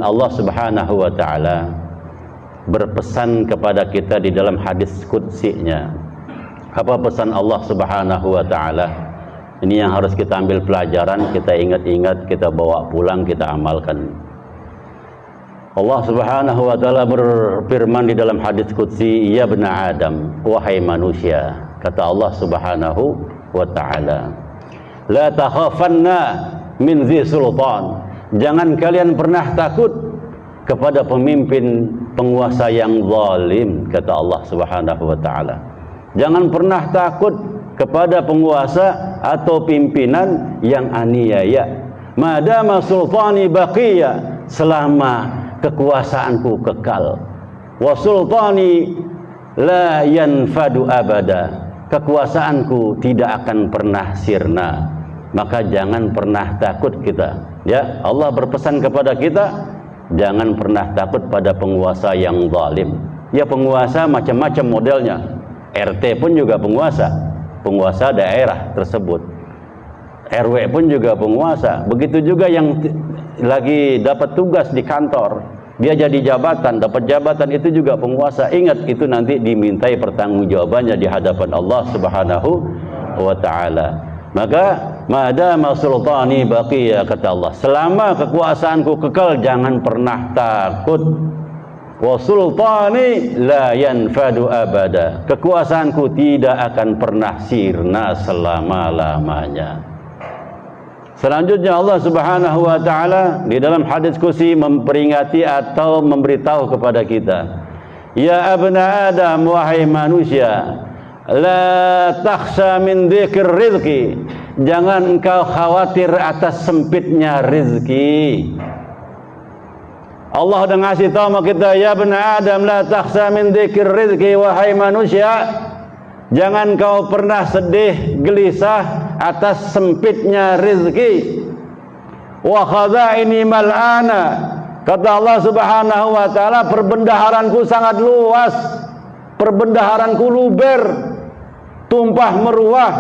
Allah Subhanahu wa taala berpesan kepada kita di dalam hadis qudsi-Nya. Apa pesan Allah Subhanahu wa taala? Ini yang harus kita ambil pelajaran, kita ingat-ingat, kita bawa pulang, kita amalkan. Allah Subhanahu wa taala berfirman di dalam hadis qudsi, "Ya bani Adam, wahai manusia," kata Allah Subhanahu wa taala, "la takhafanna min dzi sultan." Jangan kalian pernah takut kepada pemimpin penguasa yang zalim, kata Allah Subhanahu wa taala. Jangan pernah takut kepada penguasa atau pimpinan yang aniaya. Madama sultani baqiya, selama kekuasaanku kekal. Wa sultani la yanfadu abada, kekuasaanku tidak akan pernah sirna. Maka jangan pernah takut kita. Ya, Allah berpesan kepada kita, jangan pernah takut pada penguasa yang zalim. Ya, penguasa macam-macam modelnya. RT pun juga penguasa, penguasa daerah tersebut. RW pun juga penguasa. Begitu juga yang lagi dapat tugas di kantor, dia jadi jabatan, dapat jabatan, itu juga penguasa. Ingat, itu nanti dimintai pertanggungjawabannya di hadapan Allah Subhanahu wa taala. Maka madama sultani baqiya, kata Allah, selama kekuasaanku kekal, jangan pernah takut. Wa sultani la yanfadu abada, kekuasaanku tidak akan pernah sirna selama-lamanya. Selanjutnya Allah Subhanahu wa taala di dalam hadis qudsi memperingati atau memberitahu kepada kita, "Ya abna Adam, wahai manusia, la takhsha min dzikr rizqi." Jangan engkau khawatir atas sempitnya rizki. Allah udah ngasih tahu sama kita, "Ya bani Adam, la takhsha min dzikr rizqi." Wahai manusia, jangan kau pernah sedih, gelisah atas sempitnya rizki. Wa khadha'ini mal'ana, kata Allah Subhanahu wa taala, perbendaharanku sangat luas, perbendaharanku luber, tumpah meruah.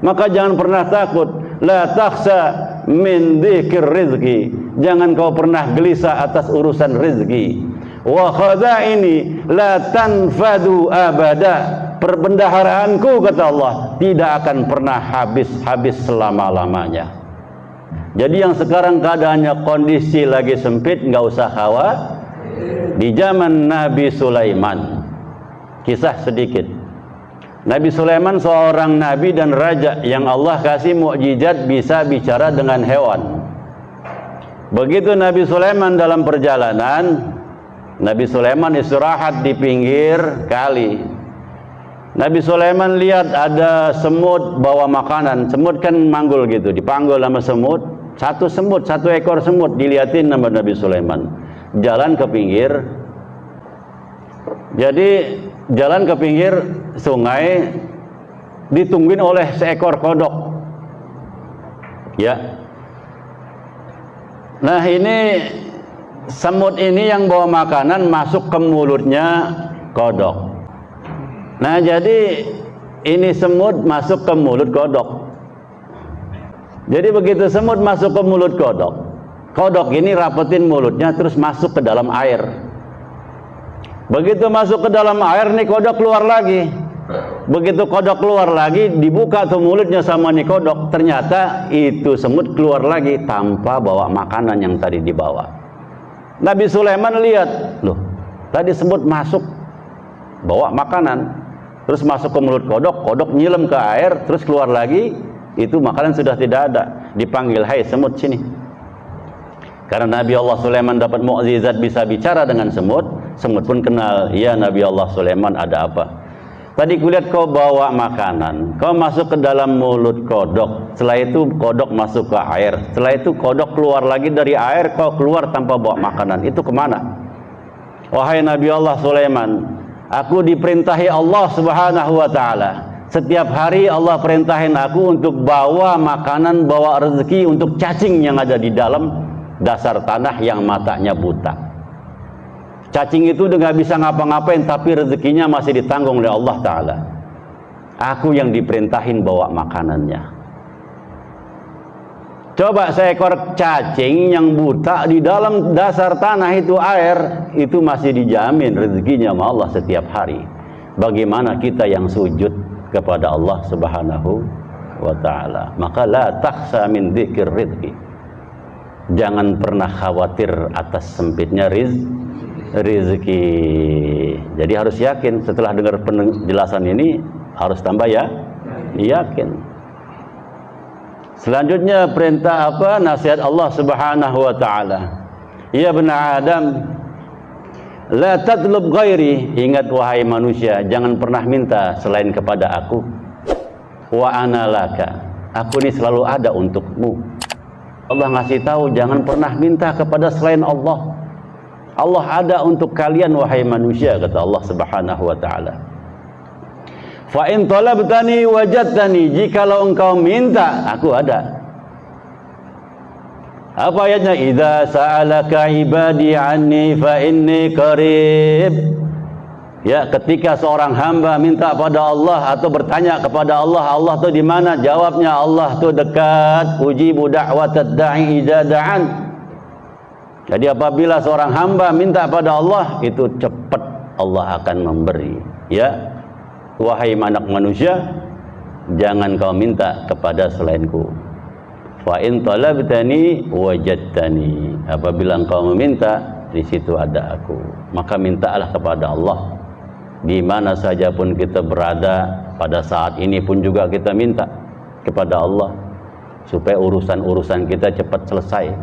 Maka jangan pernah takut. La takhsha min dzikr rizqi, jangan kau pernah gelisah atas urusan rizki. Wa khadha'ini la tanfadu abada, perbendaharaanku, kata Allah, tidak akan pernah habis selama-lamanya. Jadi yang sekarang keadaannya kondisi lagi sempit, nggak usah khawatir. Di zaman Nabi Sulaiman, kisah sedikit. Nabi Sulaiman seorang nabi dan raja yang Allah kasih mukjizat bisa bicara dengan hewan. Begitu Nabi Sulaiman dalam perjalanan, Nabi Sulaiman istirahat di pinggir kali. Nabi Sulaiman lihat ada semut bawa makanan. Semut kan manggul gitu, dipanggul sama semut. Satu ekor semut dilihatin sama Nabi Sulaiman. Jalan ke pinggir. Jadi jalan ke pinggir sungai, ditungguin oleh seekor kodok. Ya. Nah, ini semut ini yang bawa makanan masuk ke mulutnya kodok. Nah, jadi ini semut masuk ke mulut kodok. Jadi begitu semut masuk ke mulut kodok, kodok ini rapetin mulutnya terus masuk ke dalam air. Begitu masuk ke dalam air, nih kodok keluar lagi. Begitu kodok keluar lagi, dibuka tuh mulutnya sama nih kodok. Ternyata itu semut keluar lagi tanpa bawa makanan yang tadi dibawa. Nabi Sulaiman lihat, loh, tadi semut masuk bawa makanan, terus masuk ke mulut kodok, kodok nyilam ke air, terus keluar lagi, itu makanan sudah tidak ada. Dipanggil, "Hai semut, sini." Karena Nabi Allah Sulaiman dapat mukjizat bisa bicara dengan semut, semut pun kenal, "Ya Nabi Allah Sulaiman, ada apa? Tadi kulihat kau bawa makanan, kau masuk ke dalam mulut kodok, setelah itu kodok masuk ke air, setelah itu kodok keluar lagi dari air, kau keluar tanpa bawa makanan, itu kemana?" "Wahai Nabi Allah Sulaiman, aku diperintahi Allah Subhanahu wa taala. Setiap hari Allah perintahin aku untuk bawa makanan, bawa rezeki untuk cacing yang ada di dalam dasar tanah yang matanya buta. Cacing itu udah gak bisa ngapa-ngapain, tapi rezekinya masih ditanggung oleh Allah Ta'ala. Aku yang diperintahin bawa makanannya." Coba seekor cacing yang buta di dalam dasar tanah itu air, itu masih dijamin rezekinya sama Allah setiap hari. Bagaimana kita yang sujud kepada Allah Subhanahu wa ta'ala? Maka la takhsa min dzikir rizki. Jangan pernah khawatir atas sempitnya rezeki. Jadi harus yakin. Setelah dengar penjelasan ini harus tambah ya yakin. Selanjutnya perintah apa? Nasihat Allah Subhanahu wa ta'ala. Ya bani Adam, la tadlub ghairi. Ingat wahai manusia, jangan pernah minta selain kepada aku. Wa ana laka. Aku ini selalu ada untukmu. Allah ngasih tahu jangan pernah minta kepada selain Allah. Allah ada untuk kalian wahai manusia, kata Allah Subhanahu wa ta'ala. Fa in talabtani wajadtani. Jikalau engkau minta, aku ada. Apa ayatnya? Idza sa'alaka ibadi anni fa inni qarib. Ya, ketika seorang hamba minta pada Allah atau bertanya kepada Allah, Allah itu di mana? Jawabnya, Allah itu dekat. Ujibu da'watad da'i idza da'an. Jadi apabila seorang hamba minta pada Allah, itu cepat Allah akan memberi. Ya. Wahai anak manusia, jangan kau minta kepada selainku. Fa in talabtani wajadtani. Apabila engkau meminta, di situ ada aku. Maka mintalah kepada Allah. Di mana saja pun kita berada, pada saat ini pun juga kita minta kepada Allah supaya urusan-urusan kita cepat selesai.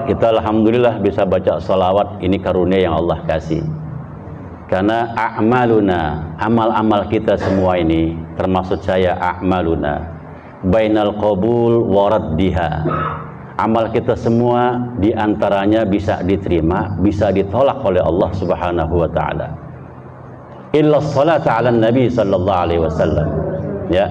Kita alhamdulillah bisa baca salawat, ini karunia yang Allah kasih. Karena a'maluna, amal-amal kita semua ini, termasuk saya, a'maluna bainal qabul wa raddiha. Amal kita semua diantaranya bisa diterima, bisa ditolak oleh Allah Subhanahu wa ta'ala. Illa salata ala Nabi sallallahu alaihi wasallam. Ya,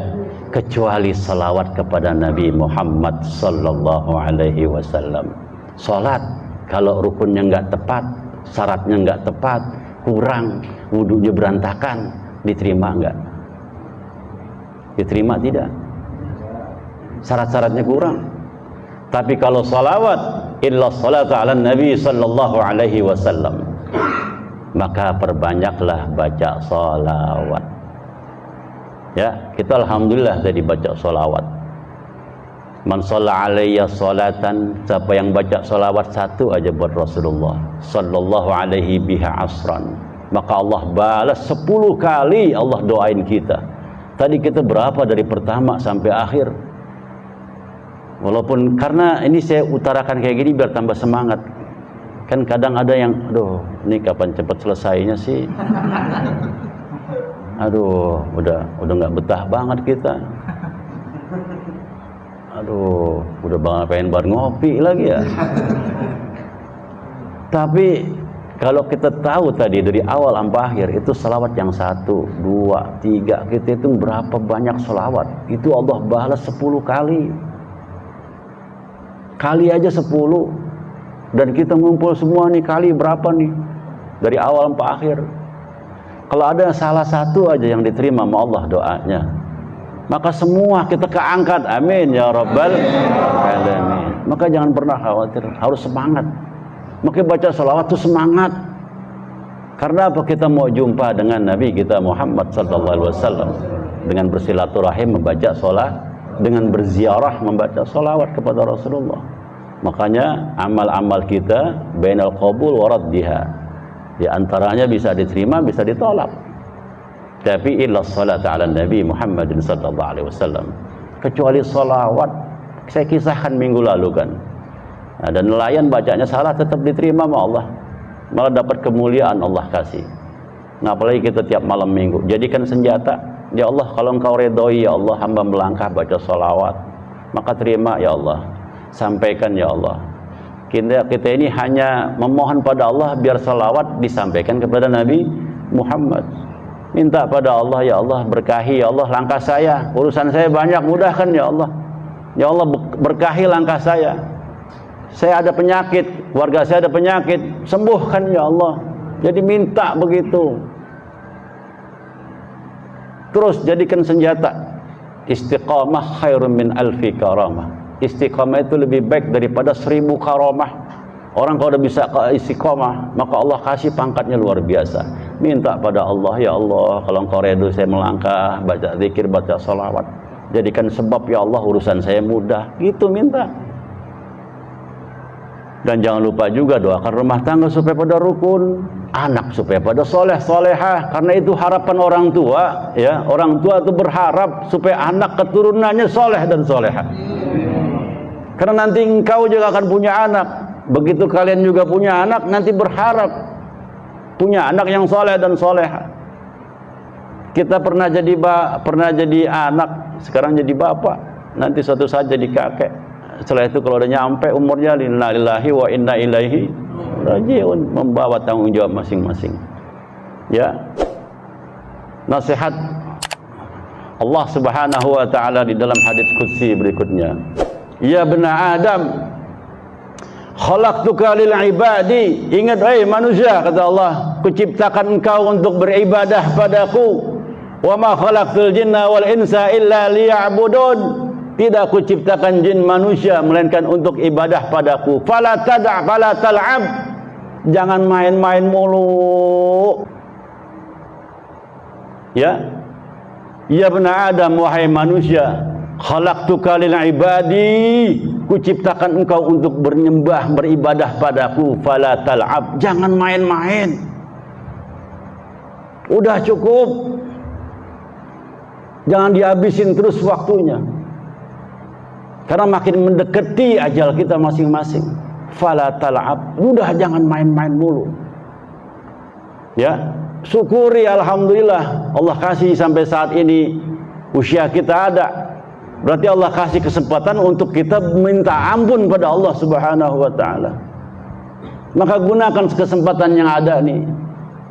kecuali salawat kepada Nabi Muhammad sallallahu alaihi wasallam. Salat kalau rukunnya enggak tepat, syaratnya enggak tepat, kurang, wudunya berantakan, diterima enggak? Diterima tidak? Syarat-syaratnya kurang. Tapi kalau salawat, illa salatu ala Nabi sallallahu alaihi wasallam, maka perbanyaklah baca salawat. Ya, kita alhamdulillah tadi baca salawat. Man shalla alayya salatan, siapa yang baca salawat satu aja buat Rasulullah sallallahu alaihi biha asran, maka Allah balas 10 kali. Allah doain kita. Tadi kita berapa dari pertama sampai akhir? Walaupun karena ini saya utarakan kayak gini biar tambah semangat. Kan kadang ada yang, aduh, ini kapan cepat selesainya sih? Aduh, udah nggak betah banget kita. Aduh, udah banget pengen bar ngopi lagi ya. Tapi kalau kita tahu tadi dari awal sampai akhir itu salawat yang 1, 2, 3, kita itu berapa banyak salawat? Itu Allah balas 10 kali. Kali aja 10. Dan kita ngumpul semua nih, kali berapa nih? Dari awal sampai akhir. Kalau ada salah satu aja yang diterima sama Allah doanya, maka semua kita keangkat. Amin ya rabbal alamin. Maka jangan pernah khawatir, harus semangat. Maka baca salawat itu semangat. Karena apa? Kita mau jumpa dengan Nabi kita Muhammad sallallahu alaihi wasallam, dengan bersilaturahim membaca salat, dengan berziarah membaca salawat kepada Rasulullah. Makanya amal-amal kita bainal qabul wa raddiha, di antaranya bisa diterima, bisa ditolak. Tapi illa salat ala Nabi Muhammadin sallallahu alaihi wasallam, kecuali salawat. Saya kisahkan minggu lalu kan, dan nelayan bacanya salah tetap diterima sama Allah, malah dapat kemuliaan Allah kasih. Nah, apalagi kita tiap malam minggu jadikan senjata. Ya Allah, kalau engkau redoi ya Allah, hamba melangkah baca salawat, maka terima ya Allah, sampaikan ya Allah. Kita ini hanya memohon pada Allah biar salawat disampaikan kepada Nabi Muhammad. Minta pada Allah, ya Allah berkahi ya Allah langkah saya, urusan saya banyak, mudahkan ya Allah. Ya Allah berkahi langkah saya ada penyakit, keluarga saya ada penyakit, sembuhkan ya Allah. Jadi minta begitu. Terus jadikan senjata. Istiqamah khairun min alfi karamah. istiqamah itu lebih baik daripada 1000 karamah. Orang kalau udah bisa istiqamah, maka Allah kasih pangkatnya luar biasa. Minta pada Allah, ya Allah, kalau Engkau ridho saya melangkah, baca zikir, baca salawat, jadikan sebab ya Allah urusan saya mudah. Gitu minta. Dan jangan lupa juga doakan rumah tangga supaya pada rukun, anak supaya pada soleh solehah, karena itu harapan orang tua. Ya, orang tua itu berharap supaya anak keturunannya soleh dan solehah. Karena nanti engkau juga akan punya anak. Begitu kalian juga punya anak, nanti berharap punya anak yang soleh dan solehah. Kita pernah jadi anak, sekarang jadi bapak, nanti suatu saat jadi kakek. Setelah itu kalau udah nyampe umurnya, inna lillahi wa inna ilaihi raji'un, membawa tanggung jawab masing-masing. Ya, nasihat Allah Subhanahu wa ta'ala di dalam hadits qudsi berikutnya, ya bena Adam, khalaqtuka lil ibadi. Ingat manusia, kata Allah, kuciptakan engkau untuk beribadah padaku. Wa ma khalaqtul jinna wal insa illa liya'budun. Tidak kuciptakan jin manusia melainkan untuk ibadah padaku. Fala tada' fala tal'ab. Jangan main-main mulu. Ya. Ya bena Adam, wahai manusia, khalaqtuka lil ibadi. Kuciptakan engkau untuk bernyembah, beribadah padaku. Fala tal'ab. Jangan main-main. Udah cukup. Jangan dihabisin terus waktunya. Karena makin mendekati ajal kita masing-masing. Fala tal'ab. Udah jangan main-main mulu. Ya, syukuri alhamdulillah Allah kasih sampai saat ini usia kita ada. Berarti Allah kasih kesempatan untuk kita minta ampun pada Allah Subhanahu wa ta'ala. Maka gunakan kesempatan yang ada nih,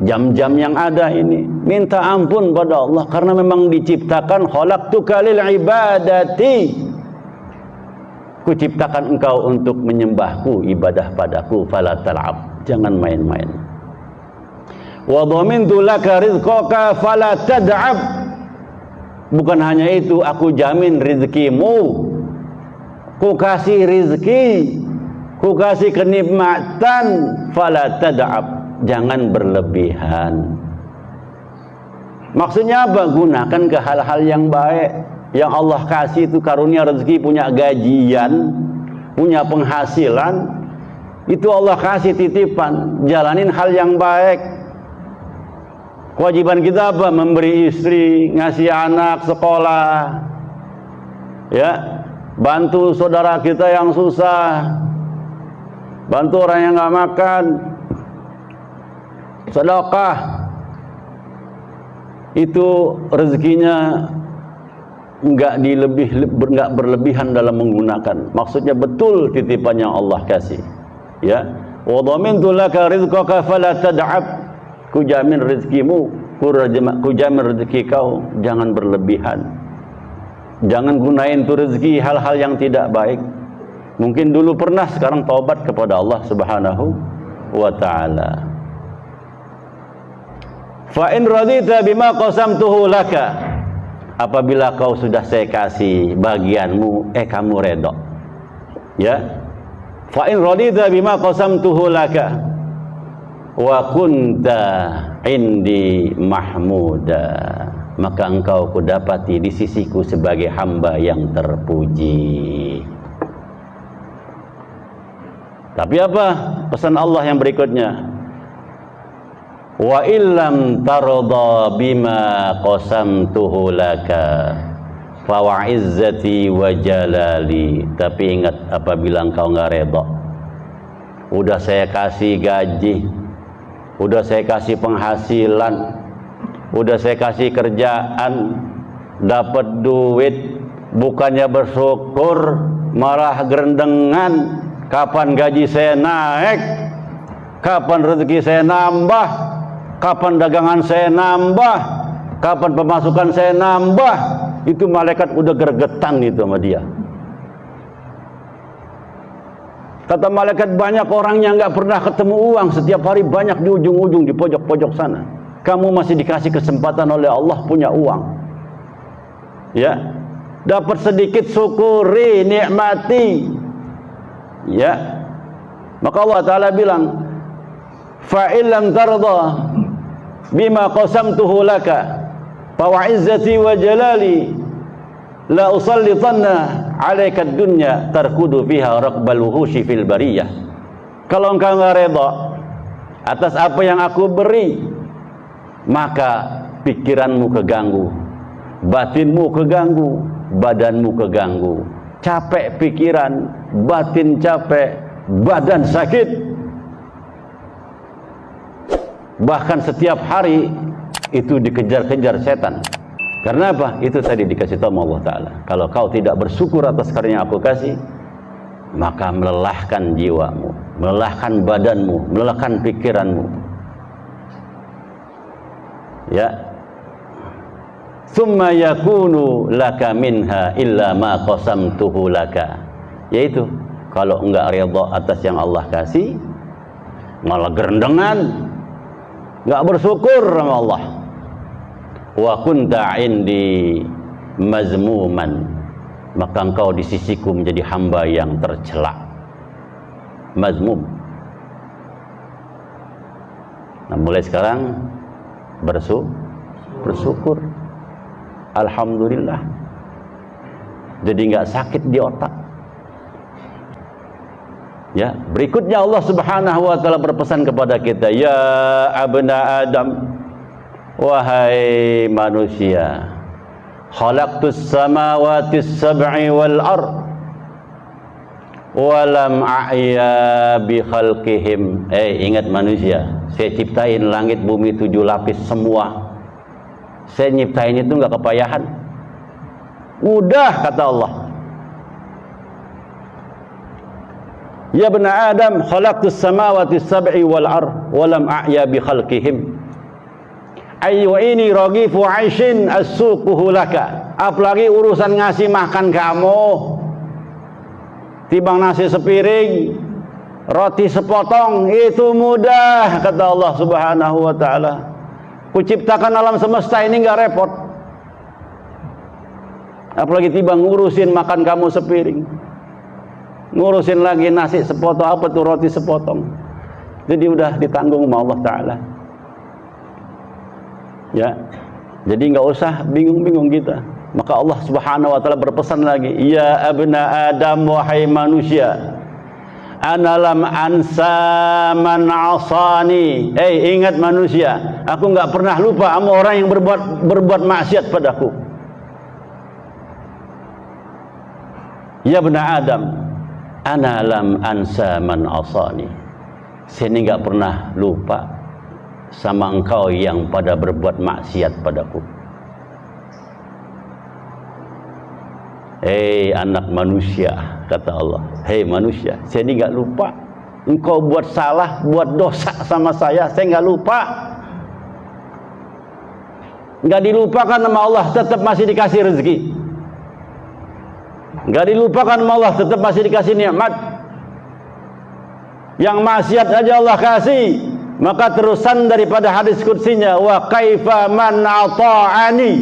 jam-jam yang ada ini, minta ampun pada Allah, karena memang diciptakan khalaqtuka lil ibadati. Kuciptakan engkau untuk menyembahku, ibadah padaku. Fala tal'ab. Jangan main-main. Wa dhamintu laka rizqaka fala tad'ab. Bukan hanya itu, aku jamin rizkimu. Ku kasih rizki, ku kasih kenikmatan. Fala tad'ab. Jangan berlebihan. Maksudnya apa? Gunakan ke hal-hal yang baik. Yang Allah kasih itu karunia rezeki, punya gajian, punya penghasilan, itu Allah kasih titipan. Jalanin hal yang baik. Kewajiban kita apa? Memberi istri, ngasih anak sekolah, ya, bantu saudara kita yang susah, bantu orang yang nggak makan, sedekah. Itu rezekinya enggak berlebihan dalam menggunakan. Maksudnya betul titipan yang Allah kasih. Ya, wa dhamintu laka rizqaka fala tad'ab. Ku jamin rezekimu, ku jamin rezeki kau, jangan berlebihan. Jangan gunain tu rezeki hal-hal yang tidak baik. Mungkin dulu pernah, sekarang taubat kepada Allah Subhanahu wa ta'ala. Fa in radita bima qasamtuhu laka. Apabila kau sudah saya kasih bagianmu, kamu redha. Ya. Fa in radita bima qasamtuhu laka wa kunta indi mahmuda. Maka engkau kudapati di sisiku sebagai hamba yang terpuji. Tapi apa pesan Allah yang berikutnya? Wa illam tarda bima qasamtuhu laka fa wa izzati wa jalali. Tapi ingat, apabila engkau enggak redha, udah saya kasih gaji, udah saya kasih penghasilan, udah saya kasih kerjaan, dapat duit, bukannya bersyukur malah gerendengan. Kapan gaji saya naik? Kapan rezeki saya nambah? Kapan dagangan saya nambah? Kapan pemasukan saya nambah? Itu malaikat udah gregetan itu sama dia. Kata malaikat, banyak orang yang nggak pernah ketemu uang, setiap hari banyak di ujung-ujung, di pojok-pojok sana. Kamu masih dikasih kesempatan oleh Allah punya uang. Ya, dapat sedikit syukuri, nikmati. Ya. Maka Allah Ta'ala bilang, fa illam tarda bima qasamtuhu laka fa wa izzati wa jalali la usallitanna 'alaika ad-dunya tarkudu fiha raqbal wuhushi fil bariyah. Kalau engkau enggak redha atas apa yang aku beri, maka pikiranmu keganggu, batinmu keganggu, badanmu keganggu, capek pikiran, batin capek, badan sakit. Bahkan setiap hari itu dikejar-kejar setan. Karena apa? Itu tadi dikasih tahu Allah Ta'ala, kalau kau tidak bersyukur atas karunia aku kasih, maka melelahkan jiwamu, melelahkan badanmu, melelahkan pikiranmu. Ya. Tsumma yakunu laka minha illa ma qasamtuhu laka. Yaitu kalau enggak redha atas yang Allah kasih, malah gerendengan, enggak bersyukur sama Allah. Wa kunta indi mazmuman, maka engkau di sisiku menjadi hamba yang tercela. Mazmum. Nah, mulai sekarang bersyukur. Alhamdulillah. Jadi enggak sakit di otak. Ya, berikutnya Allah Subhanahu wa taala berpesan kepada kita, ya abna Adam, wahai manusia, khalaqtus samawati sab'i wal ard wa lam a'ya bi khalqihim. Ingat manusia, saya ciptain langit bumi 7 lapis semua. Saya nyiptain itu enggak kepayahan. Mudah, kata Allah. Ya bani Adam, khalaqtus samawati sab'i wal ard wa lam a'ya bi khalqihim. Ay wa ini ragifu 'aishin as-suquhu laka. Apalagi urusan ngasih makan kamu, timbang nasi sepiring, roti sepotong, itu mudah, kata Allah Subhanahu wa taala. Kuciptakan alam semesta ini enggak repot. Apalagi tiba ngurusin makan kamu sepiring, ngurusin lagi nasi sepotong, apa tuh roti sepotong. Jadi udah ditanggung sama Allah Ta'ala. Ya, jadi nggak usah bingung-bingung kita. Maka Allah Subhanahu wa taala berpesan lagi, ya abna Adam, wahai manusia, ana lam ansa man asani. Ingat manusia, aku nggak pernah lupa sama orang yang berbuat maksiat padaku. Ya abna Adam, ana lam ansa man asani. Saya ini nggak pernah lupa sama engkau yang pada berbuat maksiat padaku. Anak manusia, kata Allah, hei manusia, saya ini nggak lupa. Engkau buat salah, buat dosa sama saya nggak lupa. Nggak dilupakan sama Allah, tetap masih dikasih rezeki. Nggak dilupakan sama Allah, tetap masih dikasih nikmat. Yang maksiat aja Allah kasih. Maka terusan daripada hadis qudsinya, wa kaifa man ata'ani.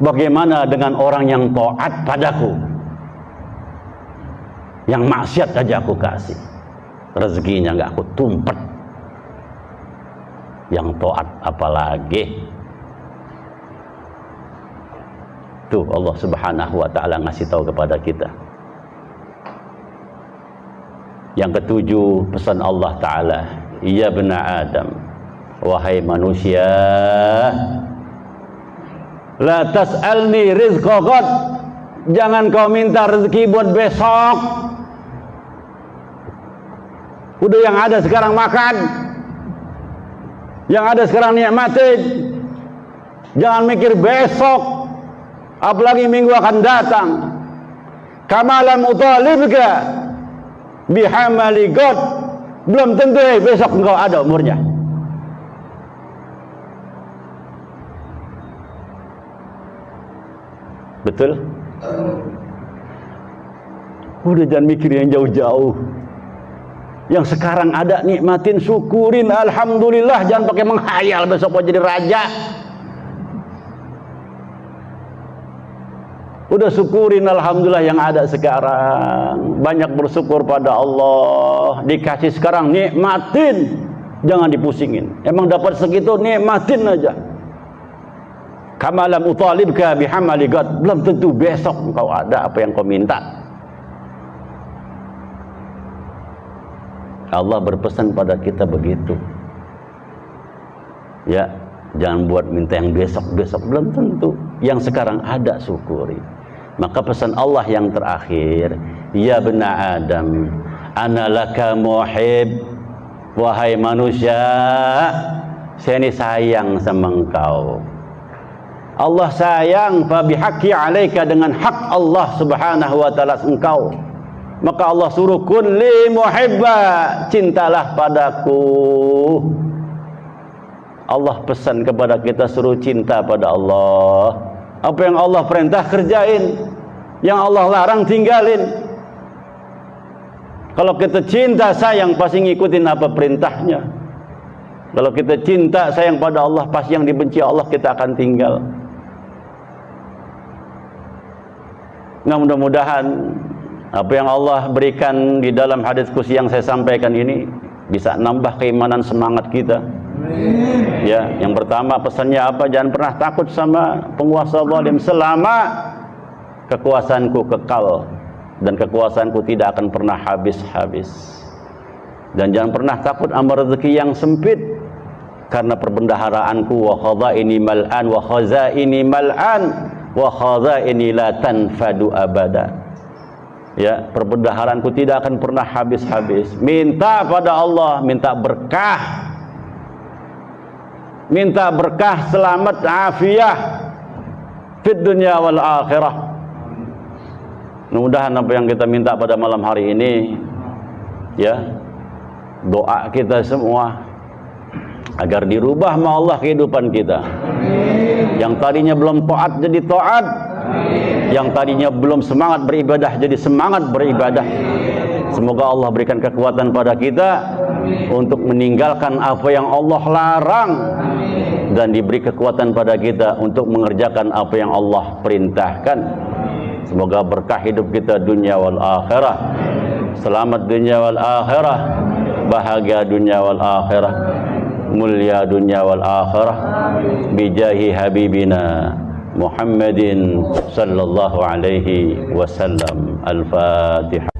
Bagaimana dengan orang yang taat padaku? Yang maksiat aja aku kasih, rezekinya enggak aku tumpet. Yang taat apalagi? Tuh Allah Subhanahu wa taala ngasih tahu kepada kita. Yang ketujuh, pesan Allah Ta'ala, ya bani Adam, wahai manusia, la tas'alni rizqa ghad, jangan kau minta rezeki buat besok. Udah yang ada sekarang makan, yang ada sekarang nikmatin. Jangan mikir besok, apalagi minggu akan datang. Kamalam utalibka bihamali god, belum tentu besok engkau ada umurnya. Betul? Udah jangan mikir yang jauh-jauh. Yang sekarang ada nikmatin, syukurin, alhamdulillah. Jangan pakai menghayal besok mau jadi raja. Udah syukurin alhamdulillah yang ada sekarang. Banyak bersyukur pada Allah. Dikasih sekarang, nikmatin. Jangan dipusingin. Emang dapat segitu, nikmatin aja. Kamalam utalibka bihamali gad. Belum tentu besok engkau ada apa yang kau minta. Allah berpesan pada kita begitu. Ya, jangan buat minta yang besok-besok, belum tentu. Yang sekarang ada syukuri. Maka pesan Allah yang terakhir, ya bena Adam, ana laka muhib. Wahai manusia, saya ini sayang sama engkau. Allah sayang, fa bihaqqi alaika, dengan hak Allah Subhanahu wa taala engkau. Maka Allah suruh kun li muhibba, cintalah padaku. Allah pesan kepada kita suruh cinta pada Allah. Apa yang Allah perintah kerjain, yang Allah larang tinggalin. Kalau kita cinta sayang pasti ngikutin apa perintahnya. Kalau kita cinta sayang pada Allah, pasti yang dibenci Allah kita akan tinggal. Nah, mudah-mudahan apa yang Allah berikan di dalam hadis kursi yang saya sampaikan ini bisa nambah keimanan semangat kita. Ya, yang pertama pesannya apa? Jangan pernah takut sama penguasa zalim selama kekuasaanku kekal dan kekuasaanku tidak akan pernah habis-habis. Dan jangan pernah takut sama rezeki yang sempit, karena perbendaharaanku wa khazaini mal'an wa khazaini mal'an wa khazaini la tanfadu abada. Ya, perbendaharaanku tidak akan pernah habis-habis. Minta pada Allah, minta berkah. Minta berkah, selamat, afiah fid dunya wal akhirah. Mudah-mudahan apa yang kita minta pada malam hari ini, ya, doa kita semua agar dirubah sama Allah kehidupan kita. Yang tadinya belum taat jadi taat. Yang tadinya belum semangat beribadah jadi semangat beribadah. Semoga Allah berikan kekuatan pada kita untuk meninggalkan apa yang Allah larang, dan diberi kekuatan pada kita untuk mengerjakan apa yang Allah perintahkan. Semoga berkah hidup kita dunia wal akhirah, selamat dunia wal akhirah, bahagia dunia wal akhirah, mulia dunia wal akhirah, bijahi habibina Muhammadin sallallahu alaihi wasallam. Al-Fatihah.